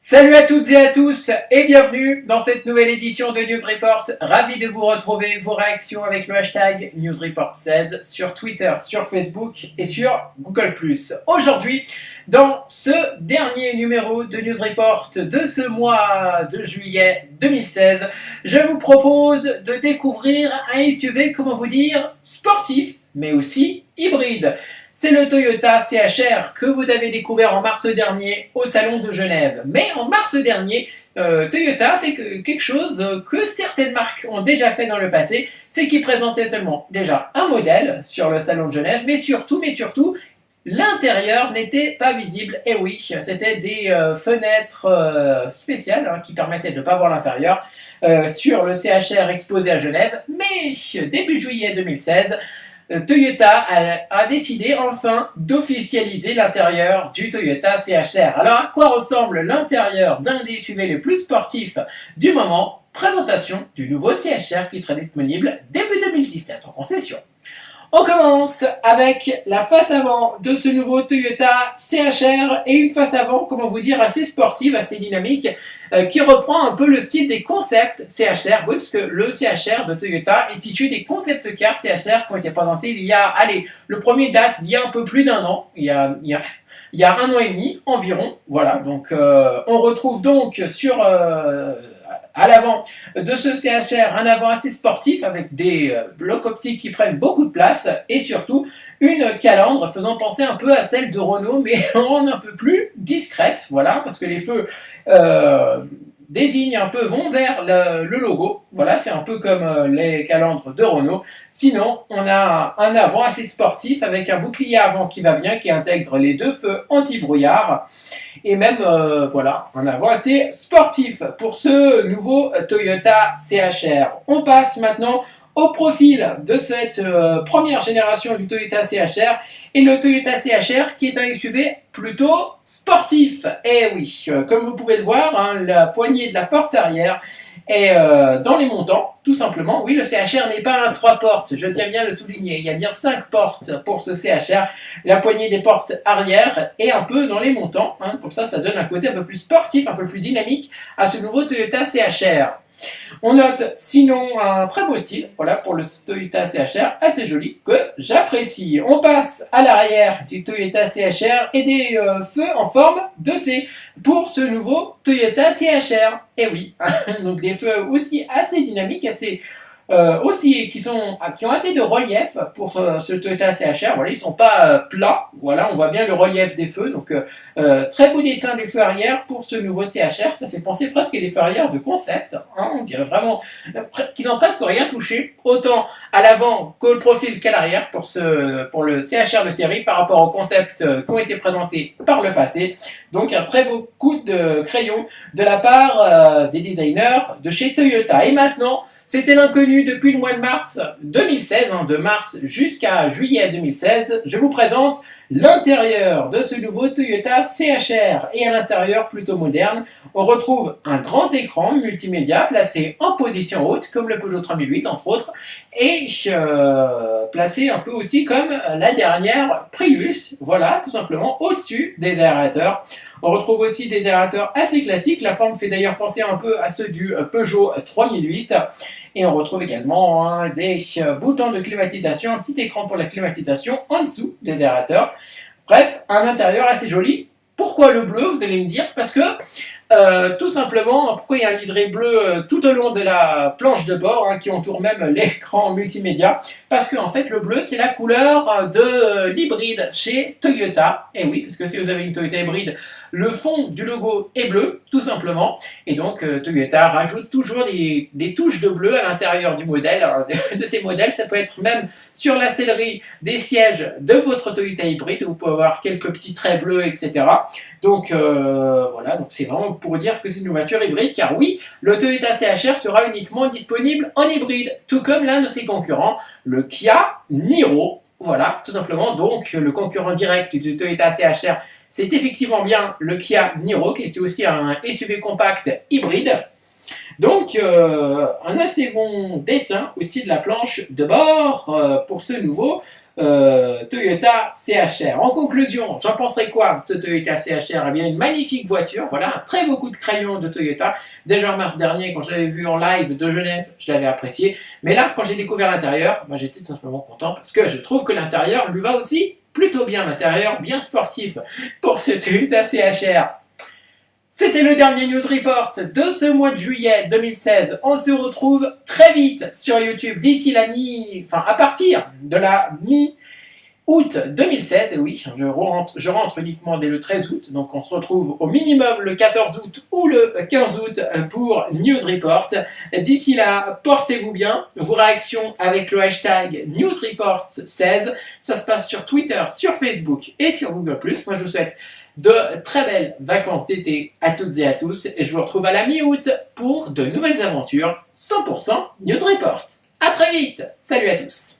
Salut à toutes et à tous et bienvenue dans cette nouvelle édition de News Report. Ravi de vous retrouver, vos réactions avec le hashtag NewsReport16 sur Twitter, sur Facebook et sur Google+. Aujourd'hui, dans ce dernier numéro de News Report de ce mois de juillet 2016, je vous propose de découvrir un SUV, comment vous dire, sportif, mais aussi hybride. C'est le Toyota CHR que vous avez découvert en mars dernier au Salon de Genève. Mais en mars dernier, Toyota a fait quelque chose que certaines marques ont déjà fait dans le passé, c'est qu'ils présentaient seulement déjà un modèle sur le Salon de Genève, mais surtout, l'intérieur n'était pas visible. Et oui, c'était des fenêtres spéciales qui permettaient de ne pas voir l'intérieur sur le CHR exposé à Genève. Mais début juillet 2016, Toyota a décidé enfin d'officialiser l'intérieur du Toyota CHR. Alors à quoi ressemble l'intérieur d'un des SUV les plus sportifs du moment? Présentation du nouveau CHR qui sera disponible début 2017 en concession. On commence avec la face avant de ce nouveau Toyota CHR et une face avant, comment vous dire, assez sportive, assez dynamique, qui reprend un peu le style des concepts CHR, oui, parce que le CHR de Toyota est issu des concept cars CHR qui ont été présentés il y a, le premier date il y a un peu plus d'un an, il y a un an et demi environ, voilà, donc on retrouve donc à l'avant de ce CHR, un avant assez sportif avec des blocs optiques qui prennent beaucoup de place et surtout une calandre faisant penser un peu à celle de Renault mais en un peu plus discrète, voilà, parce que les feux désignent un peu, vont vers le logo, voilà, c'est un peu comme les calandres de Renault. Sinon, on a un avant assez sportif avec un bouclier avant qui va bien, qui intègre les deux feux anti-brouillard. Et même, voilà, un avant assez sportif pour ce nouveau Toyota CHR. On passe maintenant au profil de cette première génération du Toyota CHR et le Toyota CHR qui est un SUV plutôt sportif. Et oui, comme vous pouvez le voir, la poignée de la porte arrière est dans les montants, tout simplement. Oui, le CHR n'est pas un 3 portes, je tiens bien à le souligner. Il y a bien 5 portes pour ce CHR. La poignée des portes arrière est un peu dans les montants. Comme ça donne un côté un peu plus sportif, un peu plus dynamique à ce nouveau Toyota CHR. On note sinon un très beau style, voilà, pour le Toyota CHR, assez joli, que j'apprécie. On passe à l'arrière du Toyota CHR et des feux en forme de C pour ce nouveau Toyota CHR. Et oui, donc des feux aussi assez dynamiques, aussi qui ont assez de relief pour ce Toyota CHR. Voilà, ils sont pas plats. Voilà, on voit bien le relief des feux. Donc très beau dessin des feux arrière pour ce nouveau CHR. Ça fait penser presque à des feux arrière de concept. On dirait vraiment qu'ils ont presque rien touché, autant à l'avant qu'au profil qu'à l'arrière pour le CHR de série par rapport aux concepts qui ont été présentés par le passé. Donc un très beau coup de crayon de la part des designers de chez Toyota. Et maintenant, c'était l'inconnu depuis le mois de mars 2016, de mars jusqu'à juillet 2016. Je vous présente l'intérieur de ce nouveau Toyota CHR. Et à l'intérieur, plutôt moderne, on retrouve un grand écran multimédia placé en position haute, comme le Peugeot 3008 entre autres, et placé un peu aussi comme la dernière Prius, voilà, tout simplement au-dessus des aérateurs. On retrouve aussi des aérateurs assez classiques, la forme fait d'ailleurs penser un peu à ceux du Peugeot 3008. Et on retrouve également des boutons de climatisation, un petit écran pour la climatisation en dessous des aérateurs. Bref, un intérieur assez joli. Pourquoi le bleu, vous allez me dire? Parce que tout simplement, pourquoi il y a un liseré bleu tout au long de la planche de bord qui entoure même l'écran multimédia? Parce que en fait le bleu c'est la couleur de l'hybride chez Toyota. Et oui, parce que si vous avez une Toyota hybride, le fond du logo est bleu, tout simplement. Et donc Toyota rajoute toujours des touches de bleu à l'intérieur du modèle, de ces modèles. Ça peut être même sur la sellerie des sièges de votre Toyota hybride, où vous pouvez avoir quelques petits traits bleus, etc. Donc voilà, donc c'est vraiment pour dire que c'est une voiture hybride, car oui, le Toyota CHR sera uniquement disponible en hybride, tout comme l'un de ses concurrents, le Kia Niro. Voilà, tout simplement, donc le concurrent direct du Toyota CHR, c'est effectivement bien le Kia Niro, qui était aussi un SUV compact hybride. Donc, un assez bon dessin aussi de la planche de bord pour ce nouveau Toyota CHR. En conclusion, j'en penserai quoi de ce Toyota CHR? Eh bien, une magnifique voiture, voilà, un très beau coup de crayon de Toyota. Déjà en mars dernier, quand je l'avais vu en live de Genève, je l'avais apprécié. Mais là, quand j'ai découvert l'intérieur, j'étais tout simplement content parce que je trouve que l'intérieur lui va aussi plutôt bien. L'intérieur bien sportif pour ce Toyota CHR. C'était le dernier News Report de ce mois de juillet 2016. On se retrouve très vite sur YouTube d'ici à partir de la mi-août 2016. Et oui, je rentre uniquement dès le 13 août. Donc on se retrouve au minimum le 14 août ou le 15 août pour News Report. D'ici là, portez-vous bien. Vos réactions avec le hashtag News Report 16. Ça se passe sur Twitter, sur Facebook et sur Google+. Moi, je vous souhaite de très belles vacances d'été à toutes et à tous et je vous retrouve à la mi-août pour de nouvelles aventures 100% News Report. À très vite. Salut à tous.